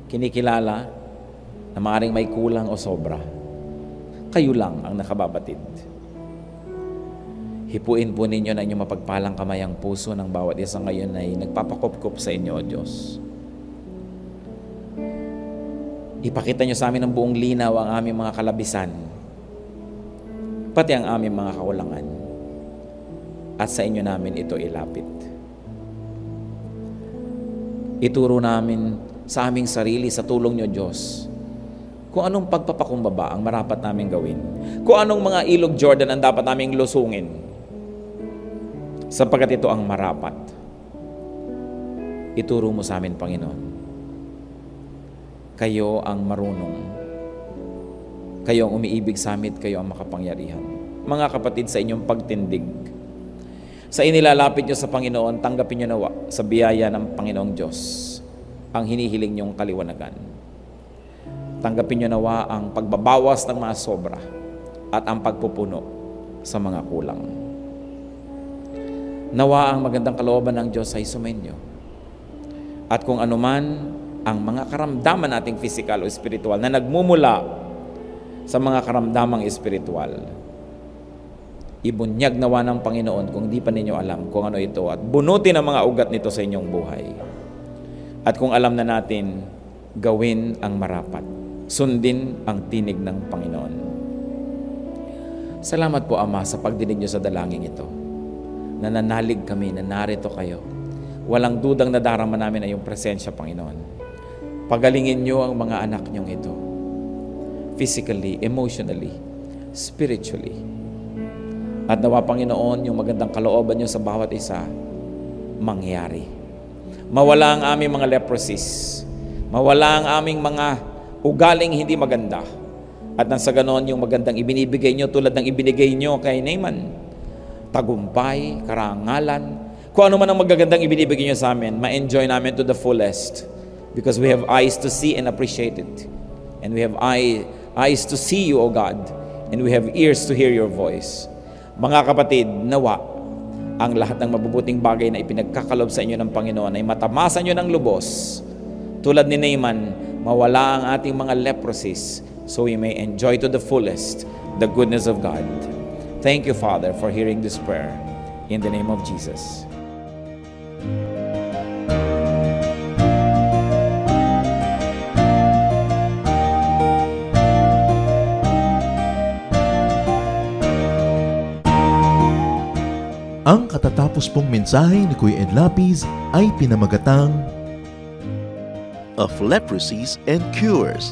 Speaker 2: Kinikilala na maaaring may kulang o sobra. Kayo lang ang nakababatid. Hipuin po ninyo na inyong mapagpalang kamay ang puso ng bawat isa ngayon ay nagpapakopkop sa inyo, O Diyos. Ipakita nyo sa amin ng buong linaw ang aming mga kalabisan, pati ang aming mga kakulangan, at sa inyo namin ito ilapit. Ituro namin sa aming sarili sa tulong nyo, Diyos, kung anong pagpapakumbaba ang marapat namin gawin, kung anong mga ilog Jordan ang dapat naming lusungin, sapagkat ito ang marapat. Ituro mo sa amin, Panginoon. Kayo ang marunong. Kayo ang umiibig sa amin, kayo ang makapangyarihan. Mga kapatid, sa inyong pagtindig, sa inilalapit nyo sa Panginoon, tanggapin nyo nawa sa biyaya ng Panginoong Diyos ang hinihiling nyong kaliwanagan. Tanggapin nyo nawa ang pagbabawas ng mga sobra at ang pagpupuno sa mga kulang. Nawa ang magandang kalooban ng Diyos ay sumainyo. At kung anuman ang mga karamdaman nating physical o spiritual na nagmumula sa mga karamdamang spiritual, ibunyag nawa ng Panginoon kung di pa ninyo alam kung ano ito at bunutin ang mga ugat nito sa inyong buhay. At kung alam na natin, gawin ang marapat. Sundin ang tinig ng Panginoon. Salamat po, Ama, sa pagdinig niyo sa dalangin ito. Nananalig kami na narito kayo. Walang dudang nadarama namin ay iyong presensya, Panginoon. Pagalingin niyo ang mga anak niyong ito. Physically, emotionally, spiritually. At nawa, Panginoon, yung magandang kalooban niyo sa bawat isa, mangyari. Mawala ang aming mga leprosies. Mawala ang aming mga ugaling hindi maganda. At nang sa ganon, yung magandang ibinibigay nyo tulad ng ibinigay nyo kay Naaman. Tagumpay, karangalan, kung ano man ang magagandang ibinibigay nyo sa amin, ma-enjoy namin to the fullest. Because we have eyes to see and appreciate it. And we have eyes to see you, O God. And we have ears to hear your voice. Mga kapatid, nawa, ang lahat ng mabubuting bagay na ipinagkakalob sa inyo ng Panginoon ay matamasan nyo ng lubos. Tulad ni Naaman, mawala ang ating mga leprosies so we may enjoy to the fullest the goodness of God. Thank you, Father, for hearing this prayer. In the name of Jesus.
Speaker 1: Ang katatapos pong mensahe ni Kuya Ed Lapiz ay pinamagatang Of Leprosies and Cures.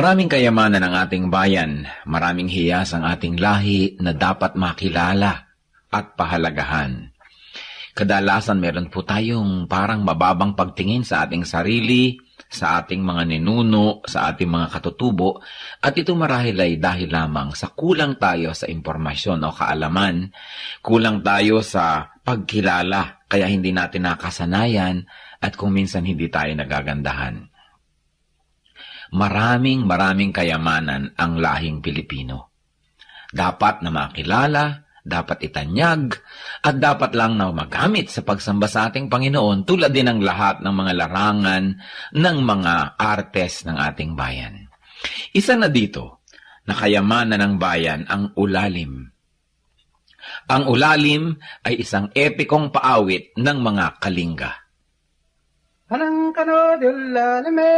Speaker 3: Maraming kayamanan ang ating bayan, maraming hiyas ang ating lahi na dapat makilala at pahalagahan. Kadalasan meron po tayong parang mababang pagtingin sa ating sarili, sa ating mga ninuno, sa ating mga katutubo, at ito marahil ay dahil lamang sa kulang tayo sa impormasyon o kaalaman, kulang tayo sa pagkilala, kaya hindi natin nakasanayan at kung minsan hindi tayo nagagandahan. Maraming kayamanan ang lahing Pilipino. Dapat na makilala, dapat itanyag, at dapat lang na magamit sa pagsamba sa ating Panginoon tulad din ng lahat ng mga larangan ng mga artes ng ating bayan. Isa na dito na kayamanan ng bayan ang ulalim. Ang ulalim ay isang epikong paawit ng mga Kalinga.
Speaker 4: Anang kanodul lalame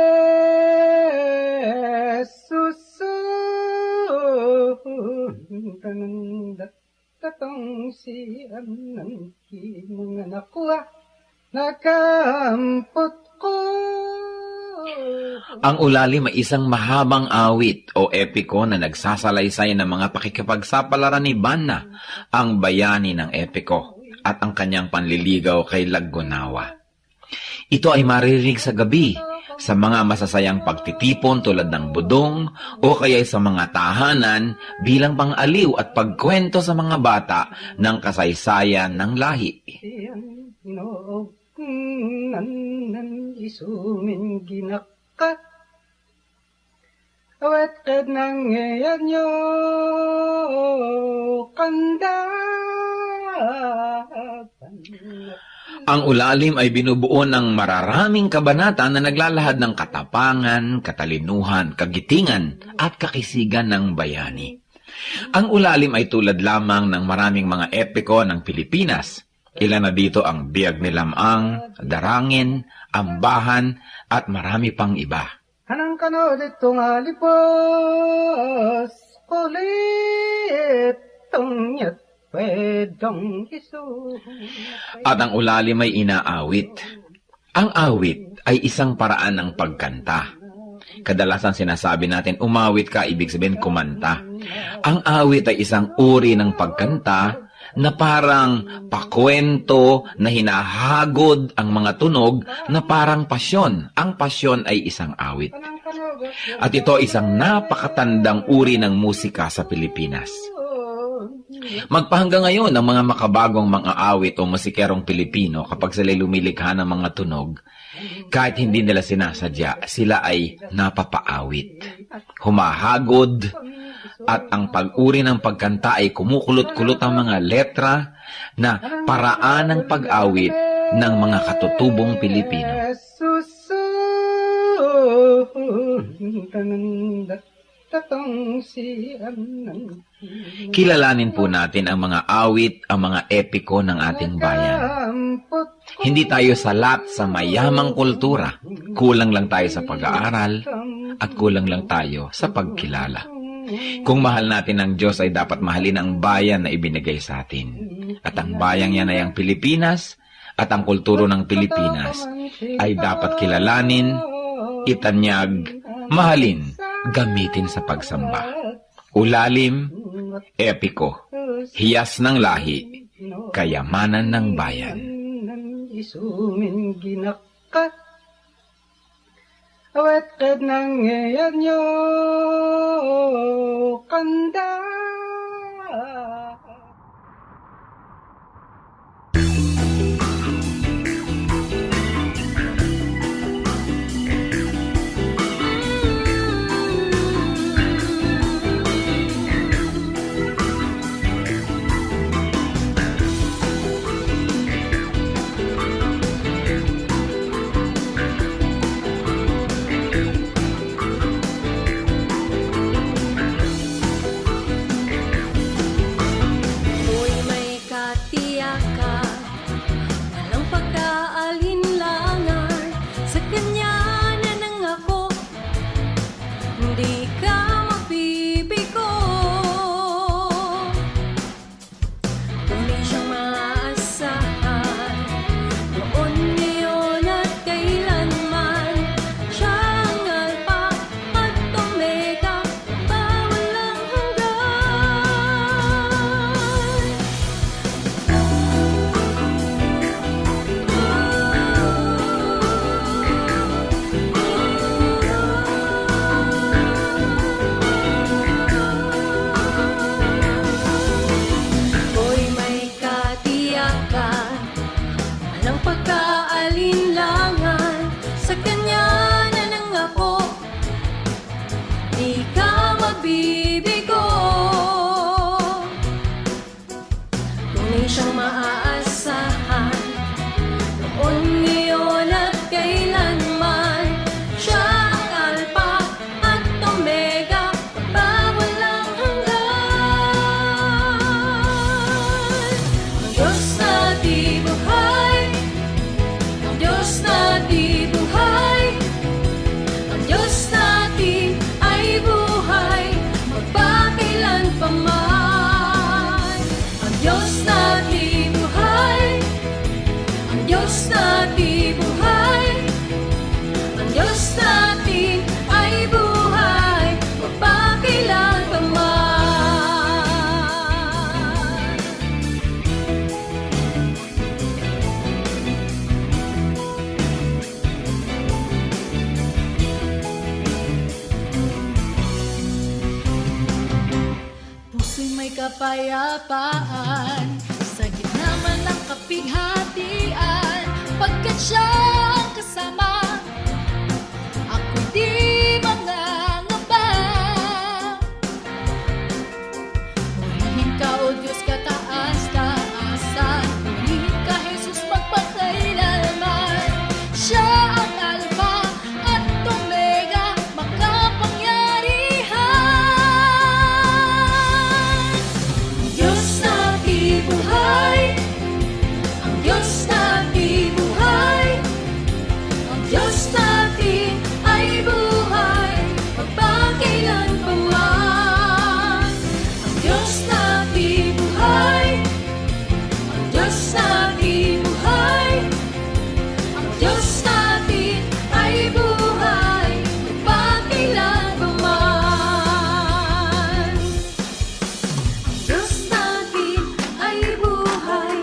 Speaker 4: susu tanang tatong si anang mga nakuha nakampot ko.
Speaker 3: Ang ulalim ay isang mahabang awit o epiko na nagsasalaysay ng mga pakikipagsapalaran ni Banna, ang bayani ng epiko, at ang kanyang panliligaw kay Laggunawa. Ito ay maririnig sa gabi, sa mga masasayang pagtitipon tulad ng budong o kaya sa mga tahanan bilang pang-aliw at pagkwento sa mga bata ng kasaysayan ng lahi.
Speaker 4: Nan isumin ginaka awat kad nang ngayon nyo kanda.
Speaker 3: Ang ulalim ay binubuo ng mararaming kabanata na naglalahad ng katapangan, katalinuhan, kagitingan at kakisigan ng bayani. Ang ulalim ay tulad lamang ng maraming mga epiko ng Pilipinas. Ilan na dito ang Biyag ni Lamang, Darangin, Ambahan, at marami pang iba.
Speaker 4: Anang kanod itong alipos, kulit tong nyat pwedong isu.
Speaker 3: At ang ulalim ay inaawit. Ang awit ay isang paraan ng pagkanta. Kadalasan sinasabi natin, umawit ka, ibig sabihin kumanta. Ang awit ay isang uri ng pagkanta na parang pakwento na hinahagod ang mga tunog na parang pasyon. Ang pasyon ay isang awit. At ito isang napakatandang uri ng musika sa Pilipinas. Magpahanggang ngayon ang mga makabagong mga awit o musikerong Pilipino kapag sila lumilikha ng mga tunog, kahit hindi nila sinasadya, sila ay napapaawit, humahagod, at ang pag-uri ng pagkanta ay kumukulot-kulot ang mga letra na paraan ng pag-awit ng mga katutubong Pilipino. Kilalanin po natin ang mga awit, ang mga epiko ng ating bayan. Hindi tayo salat sa mayamang kultura. Kulang lang tayo sa pag-aaral at kulang lang tayo sa pagkilala. Kung mahal natin ang Diyos ay dapat mahalin ang bayan na ibinigay sa atin. At ang bayang yan ay ang Pilipinas at ang kulturo ng Pilipinas ay dapat kilalanin, itanyag, mahalin, gamitin sa pagsamba. Ulalim, epiko, hiyas ng lahi, kayamanan ng bayan.
Speaker 4: Isumin ginaka awat kad nang ngayon nyo kanda.
Speaker 5: ako'y kapayapaan sa gitna man ng kapighatian. Pagkat siya ang kasama, ako'y di mangangamba. Purihin ka, O Diyos, kataas-taasan. Purihin ka, Jesus, magpakailanman. Siya ang Alpha at Omega, makapangyarihan. Diyos na di buhay, ang Diyos na di buhay, ang Diyos natin ay buhay, magpakailanman. Ang Diyos na di buhay, ang Diyos na di buhay, ang Diyos natin ay buhay, magpakailanman. Ang Diyos natin ay buhay,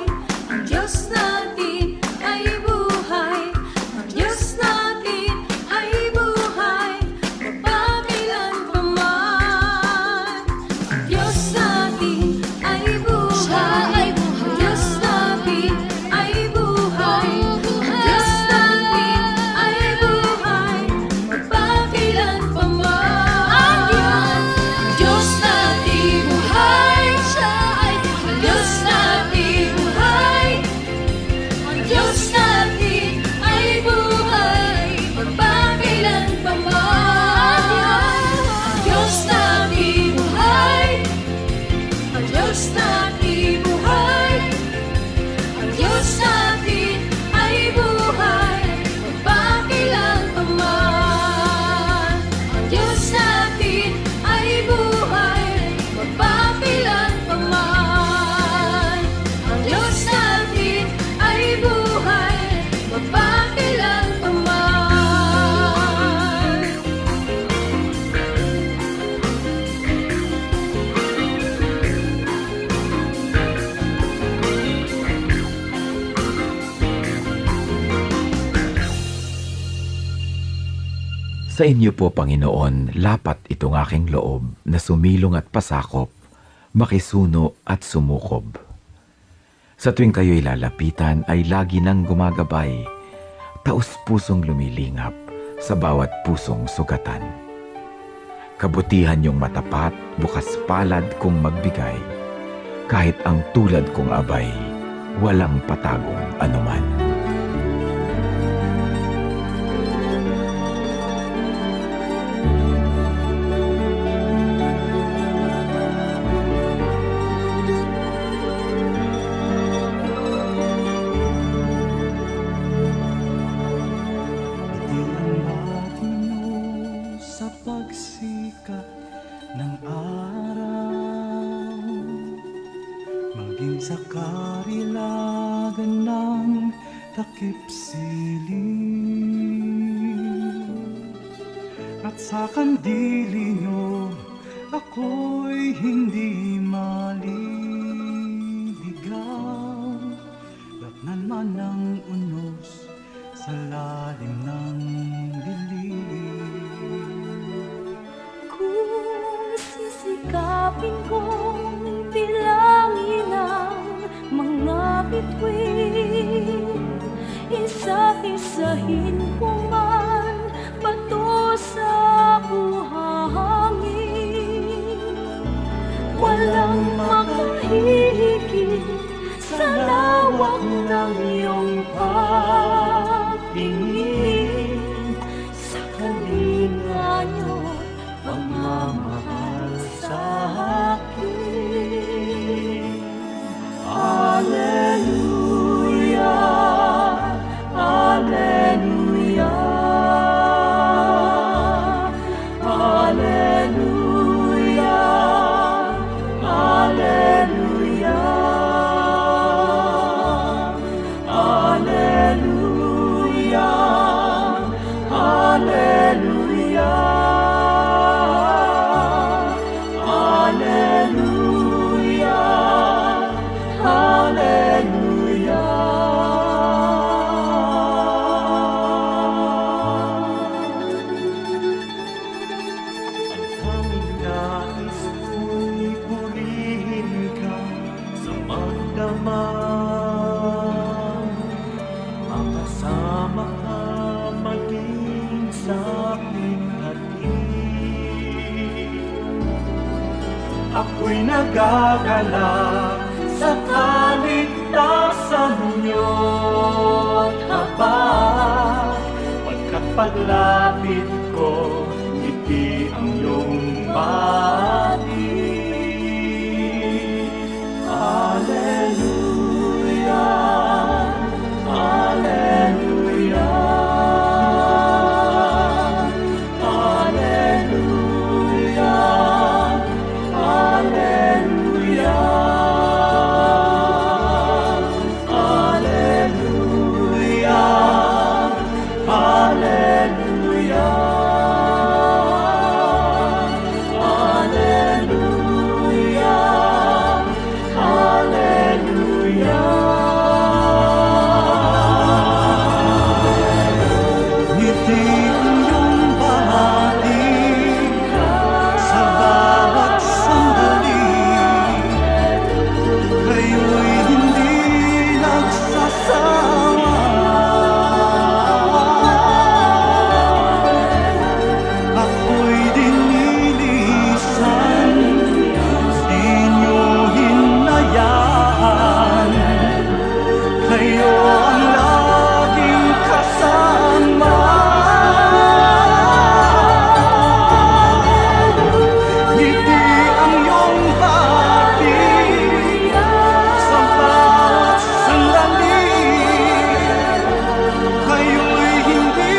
Speaker 5: ang Diyos natin ay buhay, ang Diyos natin ay buhay, magpakailanman. Ang Diyos natin ay buhay, ang Diyos natin ay buhay, ang Diyos natin ay buhay, magpakailanman. Ang Diyos natin buhay, siya ay ang Diyos natin buhay, ang Diyos natin ay buhay, magpakailanman. Ang Diyos natin buhay, ang Diyos natin buhay, ang Diyos natin ay buhay, magpakailanman. Ang Diyos natin ay buhay, magpakailanman. Ang Diyos natin ay buhay, magpakailanman.
Speaker 3: Sa inyo po, Panginoon, lapat itong aking loob na sumilong at pasakop, makisuno at sumukob. Sa tuwing kayo'y lalapitan ay lagi nang gumagabay, taus-pusong lumilingap sa bawat pusong sugatan. Kabutihan niyong matapat, bukas palad kong magbigay, kahit ang tulad kong abay, walang patagong anuman.
Speaker 6: Sa pagsikat ng araw, maging sa karilagan ng takip siling, at sa kandili nyo ako'y hindi maliligaw. Latnan man ng unos sa lalim ng dilim.
Speaker 5: Kung sisikapin kong bilangin ang mga bituin, isa-isahin ko man bato sa buhangin, walang makahigit sa lawak ng iyong pagtingin, sa kalinga niyo pagmamahal sa akin. Alleluia, Alleluia, Alleluia, Alleluia, Alleluia.
Speaker 6: ako'y nagagalak sa kaligtasan niyo't habag. Pagkat paglapit ko, ngiti ang iyong bati. Hallelujah, Hallelujah, Hallelujah, Hallelujah, Hallelujah, Hallelujah, ngiti ang iyong bahati sa bawat sandali. Kayo'y hindi nagsasawa. Ako'y dinilisan, di niyo hinayaan. Kayo ang laging kasama. Ngiti ang iyong bati sa bawat sandali. Kayo'y hindi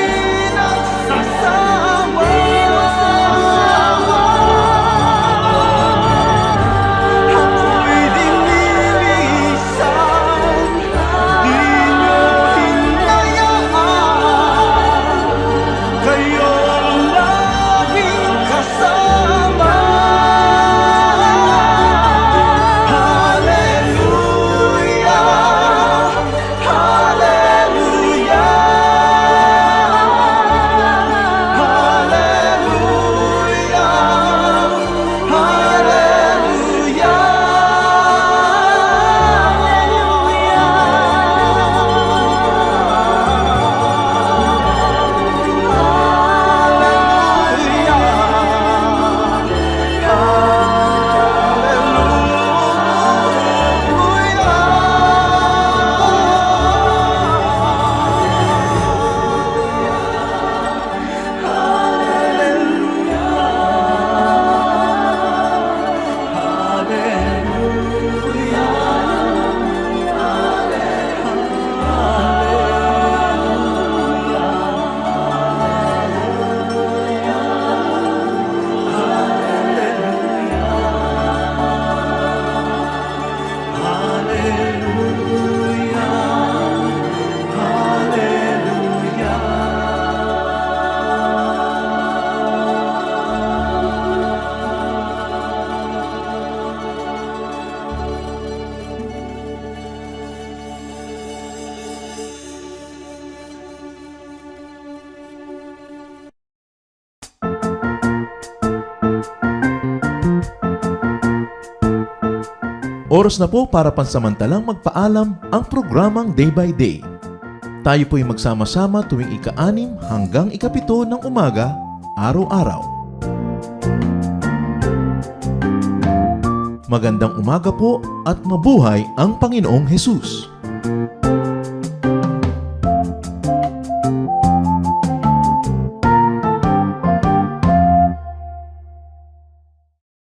Speaker 6: nagsasawa. Ako'y dinilisan, di niyo hinayaan. Kayo ang laging kasama. Hallelujah, Hallelujah, Hallelujah,
Speaker 1: Oras na po para pansamantalang magpaalam ang programang Day by Day. Tayo po'y magsama-sama tuwing ika-6 hanggang ika-7 ng umaga, araw-araw. Magandang umaga po at mabuhay ang Panginoong Hesus!